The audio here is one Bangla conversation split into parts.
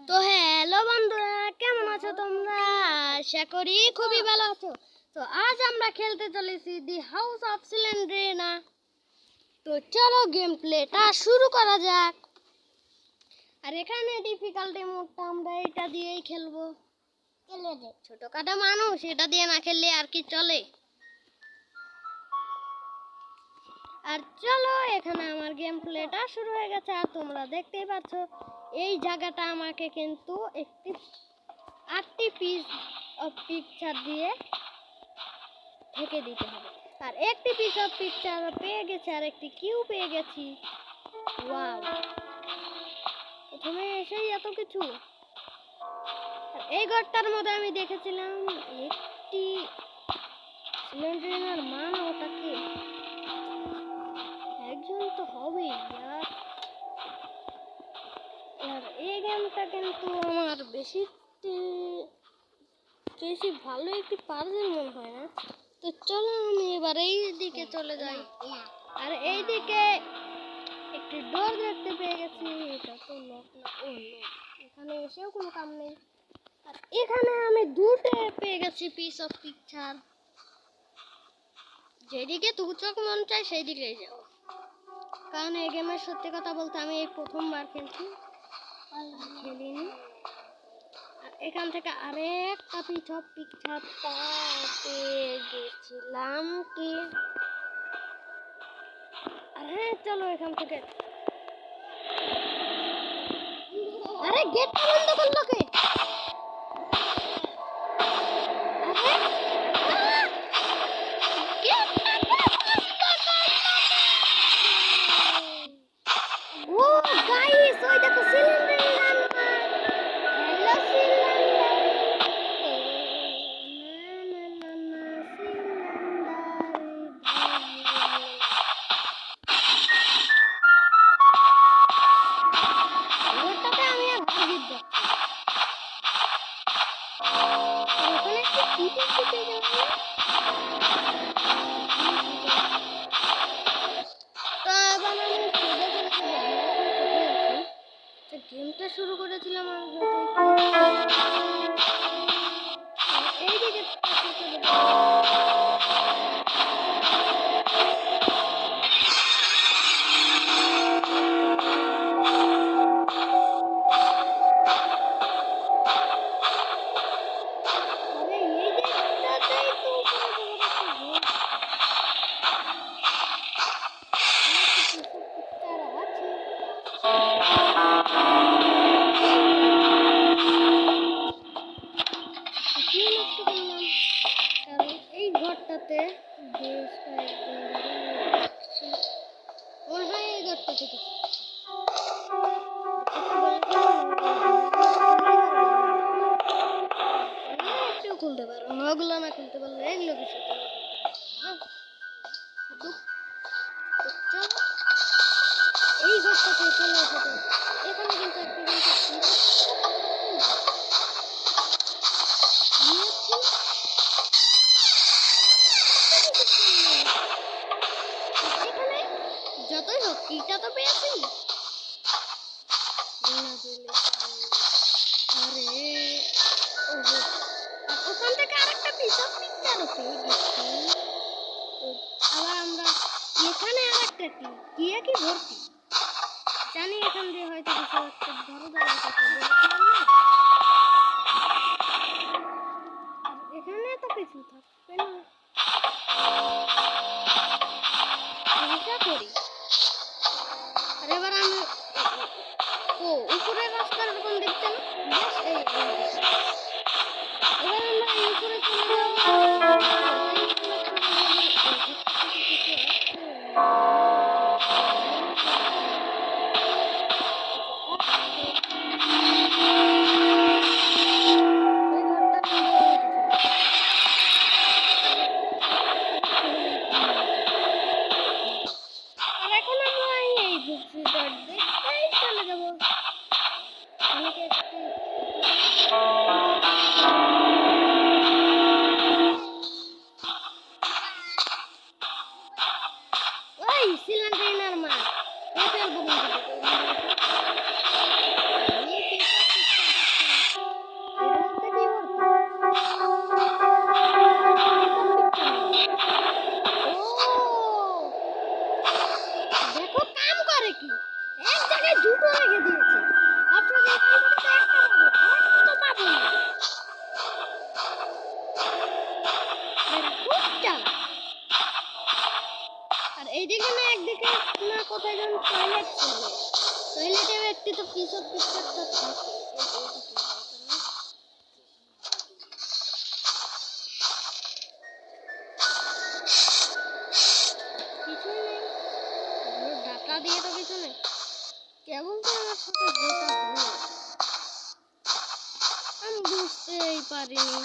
তো হ্যালো বন্ধুরা, কেমন আছো তোমরা? আশা করি খুবই ভালো আছো। তো আজ আমরা খেলতে চলেছি দি হাউস অফ সিলিন্ড্রেনা। তো চলো গেম প্লেটা শুরু করা যাক। আর এখানে ডিফিকাল্টি মোডটা আমরা এটা দিয়েই খেলবো। ছোটখাটো মানুষ এটা দিয়ে না খেললে আর কি চলে। আর চলো, এখানে আমার গেম প্লেটা শুরু হয়ে গেছে। আর তোমরা দেখতেই পাচ্ছ এই জায়গাটা আমাকে কিন্তু একটি 8টি পিস অফ পিকচার দিয়ে ঢেকে দিতে হবে। আর একটি পিস অফ পিকচার পেয়ে গেছে, আর একটি কিউ পেয়ে গেছি। ওয়াও, প্রথমে এসেই এত কিছু। এই ঘরটার মধ্যে আমি দেখেছিলাম একটি সিলিন্ডারের মান, ওটাকে একজন তো হবেই। আর এই গেমটা কিন্তু আমার বেশি ভালো একটি পাজল মনে হয় না। তো চলো আমি এবার এই দিকে চলে যাই। আর এই দিকে একটি ডোর দেখতে পেয়ে গেছি। এটা তো লক না, ও লক। এখানে এসেও কোনো কাম নেই। আর এখানে আমি দুটো পেয়ে গেছি পিস অফ পিকচার। যেদিকে দু চোখ মন চায় সেই দিকেই যাও, কারণ এই গেমের সত্যি কথা বলতে আমি এই প্রথমবার খেলছি, খেলিনি। এখান থেকে আরেকটা পিস অফ পিকচার পেয়ে গেছিলাম কি। আর হ্যাঁ, চলো এখান থেকে। আরে গেটটা বন্ধ করলো কে? ও গাইস, ওই দেখো সিলিন্ডার। হ্যালো গেমটা শুরু করেছিলাম এই দিকে। এই ঘরটাতে বেশ মনে হয় এই ঘরটা থেকে খুলতে পারো না, ওগুলো না খুলতে পারলে এগুলো কিছু এই ঘরটাতে চলে এসেছে। এখানে কিন্তু একটা এখানে যতই হোক কিটা তো পেয়েছি। আরে ওখান থেকে আরেকটা পিস অফ পিকচারও পেয়ে গেছি। আবার আমরা এখানে আরেকটা কি ভর্তি জানি। এখান দিয়ে হয়তো কিছু একটা বড় জায়গা এখানে তো কিছু থাকবে না। আশা করি। আর এবার আমি উপরের রাস্তার কোন দিকটা না, এবার আমরা এই উপরে চলে যাবো। চলে যাবো। পিস অফ পিকচারটা থাকে কিছুই নেই, ডাটা দিয়ে তো কিছু নেই। কেমন করে আমার সাথে যেটা হলো আমি বুঝতেই পারিনি।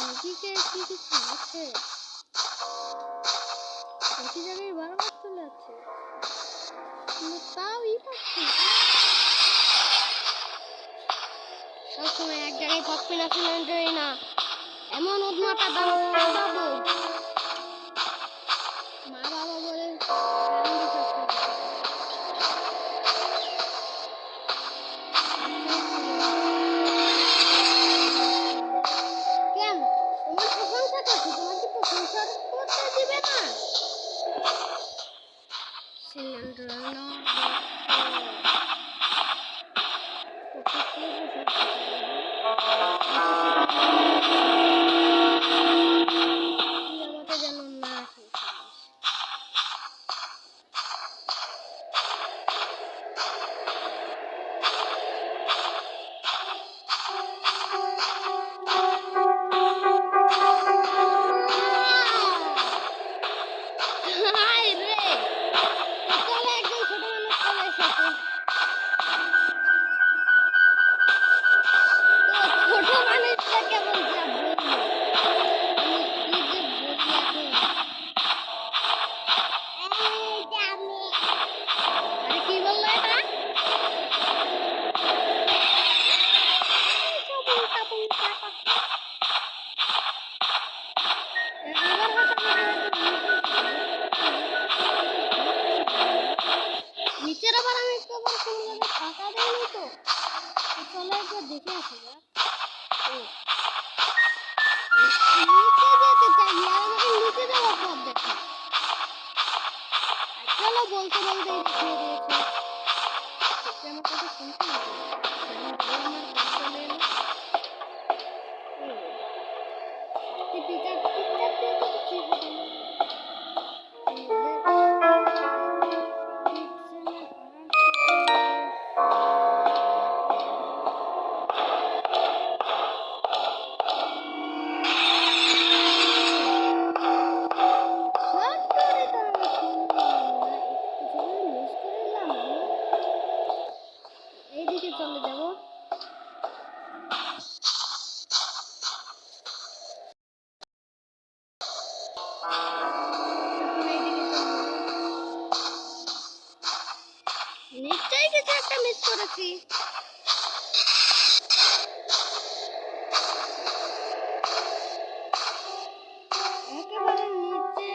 এদিকে কি কিছু আছে? একই জায়গায় বারবার চলে যাচ্ছে, কিন্তু তাও পাচ্ছি সবসময় এক জায়গায় থাকবি না, সিলিন্ডারই না এমন উদ্মাটা দাম পাবো। মা বাবা বলে কেন তোমার প্রশংসা করছি, তোমার কি প্রশংসা করতে দিবে না? সিলিন্ডার না আমাকে যেন না নিচের আবার আমি কেবল কোনো টাকা দেয়নি তো, চলো একবার দেখে আসি। নিচে যেতে চাই আর আমাকে নিচে যাওয়ার পথ দেখো। চলো বলতে বলতে দেখিয়ে দিয়েছে আমার কথা শুনতে হবে। আমার কাজ চলে এলো টিচার টিচার দিয়ে তো কিছু হবে না। এইদিকে চলে যাবো। নিশ্চয়ই কিছু একটা মিস করেছি। একেবারে নিচে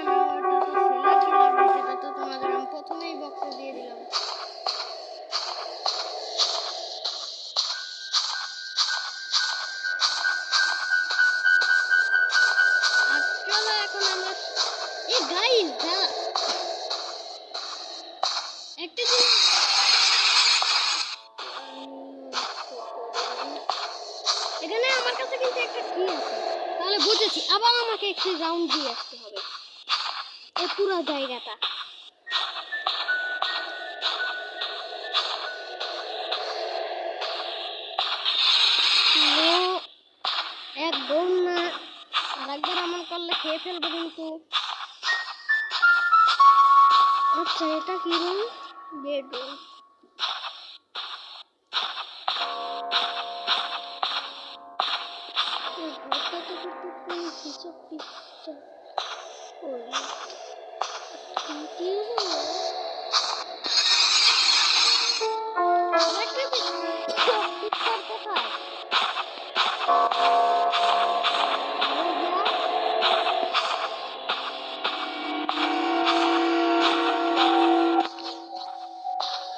না, ওটা তো সিলেক্ট করবে, সেটা তো তোমাদের আমি প্রথমেই বক্সে দিয়ে দিলাম। আর চলো এখন আমরা এই গাইস দাঁড়া একটা জিনিস এখানে আমার কাছে কিন্তু একটা কি আছে, তাহলে বুঝেছি আবার আমাকে একটু রাউন্ড দিয়ে আসতে হবে এই পুরো জায়গাটা। এক দৌড় না, আরেকবার এমন করলে খেয়ে ফেলবো কিন্তু। আচ্ছা এটা কি রুম? বেডরুম। ঘরটা তো কিন্তু কোনো কিছু পিকচার কি পিকচার কোথায়?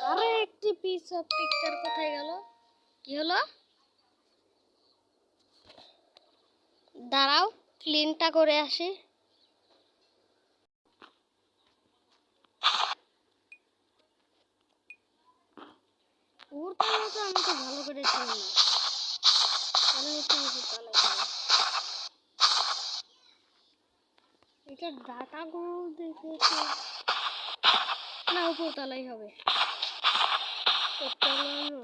আরে একটি পিস অফ পিকচার কোথায় গেল? কি হলো? দাঁড়াও ক্লিনটা করে আসি। ওরটা তো আমি তো ভালো করে চিনি না, তাহলে একটু বেশি তাহলে এটা ডাটা গুলো দেখেছে। না উপরতলাই হবে। তো চলো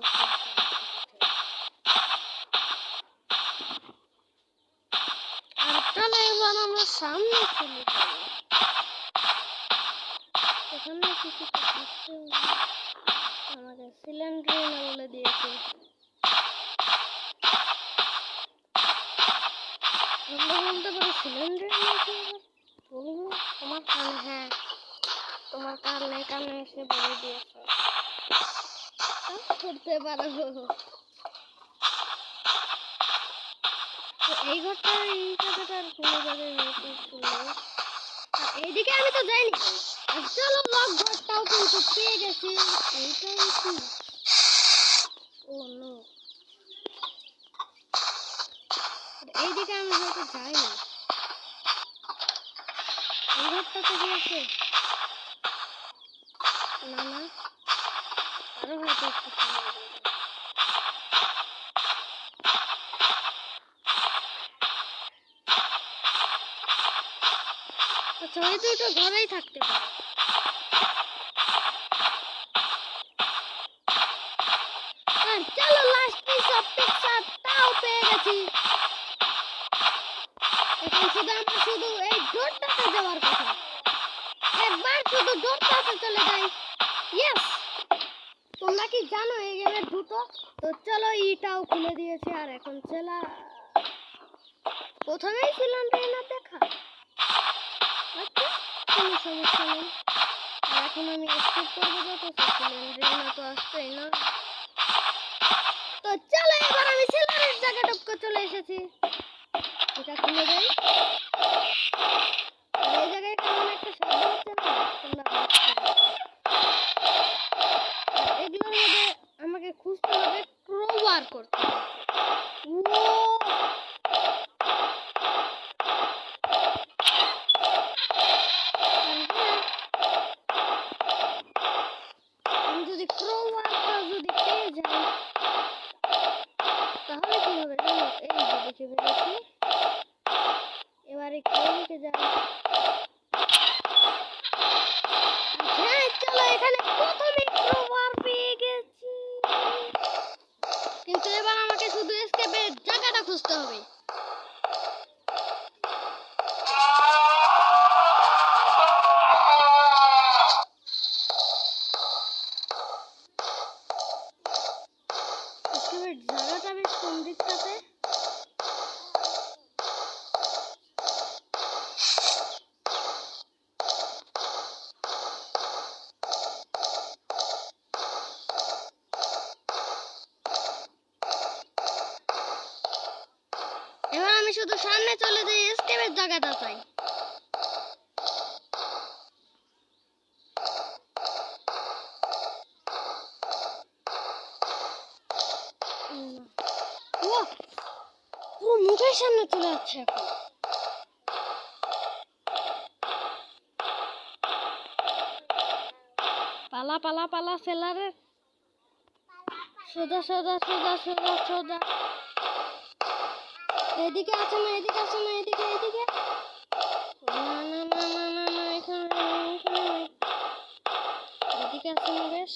আর চলো এবার আমরা সামনে চলে যাবো। এখানে কিছু আমাকে সিলিন্ডার না বলে দিয়েছে। আমরা বলতে পারি সিলিন্ডার নাকি বলবো তোমার কানে? হ্যাঁ, তোমার কানে এসে বলে দিয়েছে করতে পারো। তো এই ঘরটা এই জায়গাটার কোনো জায়গায় হয়েছে শুনলে। আর এইদিকে আমি তো যাইনি। আর চলো লক ঘরটাও কিন্তু পেয়ে গেছি। এইটাই কি? ও নো, এইদিকে আমি হয়তো যাইনি। এই ঘরটাতে কি আছে? না না, আরো হয়তো একটু সামনে যাবো। আচ্ছা, ওই দুটো ঘরেই থাকতে পারে। আর চলো লাস্ট পিস অফ পিকচারটাও পেয়ে গেছি। এখন শুধু এই ডোরটাতে যাওয়ার কথা। একবার শুধু ডোরটাতে চলে যাই। ইয়েস, তোমরা কি জানো এই গেমের দুটো? তো চলো ইটাও খুলে দিয়েছে। আর এখন চলা প্রথমেই সিলিন্ডার না দেখা। আচ্ছা, কোনো সমস্যা নেই। আর এখন আমি স্কিপ করবো, যত সিলিন্ডার না তো আসবেই না। তো চলো এবার আমি সিলিন্ডারের জায়গাটুকু চলে এসেছি। এটা খুলে দেই। আর এই জায়গায় কেমন একটা শব্দ হচ্ছে না? তোমরা এগুলোর মধ্যে আমাকে খুঁজতে হবে, ক্রোবার করতে হবে। আমি যদি ক্রোবারটা যদি পেয়ে যাই তাহলে কি হবে জানো? এই যে দেখে ফেলেছি। এবারে কে যাই। হ্যাঁ চলো, এখানে প্রথমে ক্রোবার পেয়ে গেছি। কিন্তু এবার আমাকে শুধু এসকেপের জায়গাটা খুঁজতে হবে। এসকেপের জায়গাটা বেশ কোন দিকটাতে? এবার আমি শুধু সামনে চলে যাই, এসকেপের জায়গাটা চাই। পুরো মুখের সামনে চলে যাচ্ছে এখন। পালা পালা পালা সেলারে, সোজা সোজা সোজা সোজা সোজা। এদিকে আছে না, এদিকে আছে না, এদিকে এদিকে। না না না না না না, এখানে নাই। এদিকে আছে না বেশ।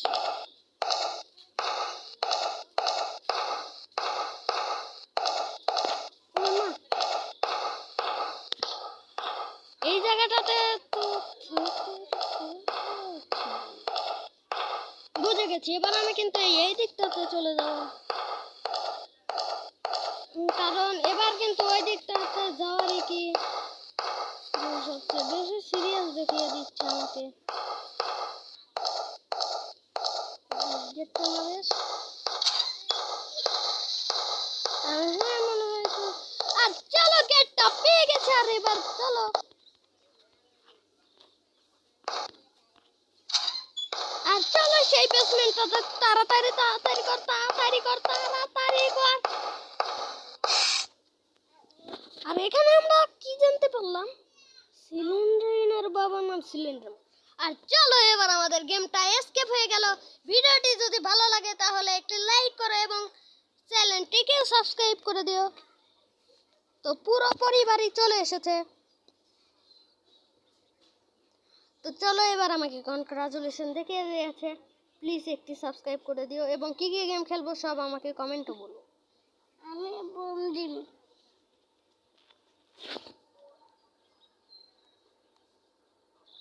এই জায়গাটাতে তো বুঝে গেছি। এবার আমি কিন্তু এই দিকটাতে চলে যাব, কারণ এবার কিন্তু ওই দিকটাতে যাওয়ারই কি সবচেয়ে বেশি সিরিয়াস দেখিয়ে দিচ্ছে আমাকে। গেটটা না বেশ। হ্যাঁ মনে হয় তো। আর চলো গেটটা পেয়ে গেছে। আর এবার চলো আর চলো সেই বেসমেন্টটাতে তাড়াতাড়ি তাড়াতাড়ি কর, তাড়াতাড়ি কর, তাড়াতাড়ি কর। আর এখানে আমরা কি জানতে পারলাম? সিলিন্ডারের বাবার নাম সিলিন্ডার। আর চলো এবার আমাদের গেমটা এসকেপ হয়ে গেল। ভিডিওটি যদি ভালো লাগে তাহলে একটি লাইক করো এবং চ্যানেলটিকে সাবস্ক্রাইব করে দিও। তো পুরো পরিবারই চলে এসেছে। তো তো চলো এবার আমাকে কনগ্রাচুলেশন দেখিয়ে দিয়েছে। প্লিজ একটি সাবস্ক্রাইব করে দিও এবং কি কি গেম খেলবো সব আমাকে কমেন্টও বলো। আমি বোম দিন।